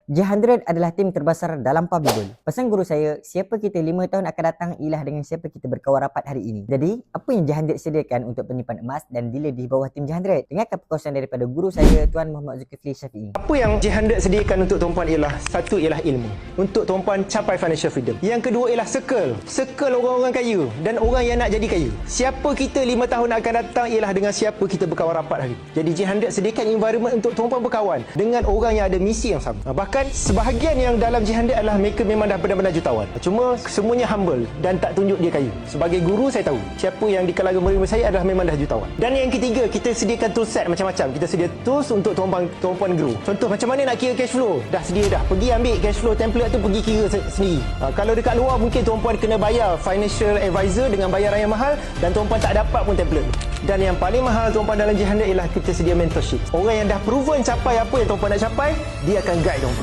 J100 adalah tim terbesar dalam PUBG Gold. Pesan guru saya, siapa kita 5 tahun akan datang ialah dengan siapa kita berkawan rapat hari ini. Jadi, apa yang J100 sediakan untuk penyimpan emas dan dealer di bawah tim J100? Dengarkan perkongsian daripada guru saya, Tuan Muhammad Zulkifli Syafiee. Apa yang J100 sediakan untuk tuan-puan ialah, satu ialah ilmu untuk tuan-puan capai financial freedom. Yang kedua ialah circle orang-orang kaya dan orang yang nak jadi kaya. Siapa kita 5 tahun akan datang ialah dengan siapa kita berkawan rapat hari. Jadi J100 sediakan environment untuk tuan-puan berkawan dengan orang yang ada misi yang sama. Bahkan sebahagian yang dalam J100 adalah mereka memang dah benar-benar jutawan. Cuma semuanya humble dan tak tunjuk dia kaya. Sebagai guru saya tahu siapa yang di kalangan murid saya adalah memang dah jutawan. Dan yang ketiga, kita sediakan tool set macam-macam. Kita sedia tools untuk tuan-puan grow. Contoh macam mana nak kira cash flow. Dah sedia dah. Pergi ambil cash flow template tu, pergi kira sendiri. Kalau dekat luar mungkin tuan-puan kena bayar financial advisor dengan bayaran yang mahal dan tuan-puan tak dapat pun template tu. Dan yang paling mahal tuan-puan dalam J100 ialah kita sedia mentorship. Orang yang dah proven capai apa yang tuan-puan nak capai, dia akan guide tuan-puan.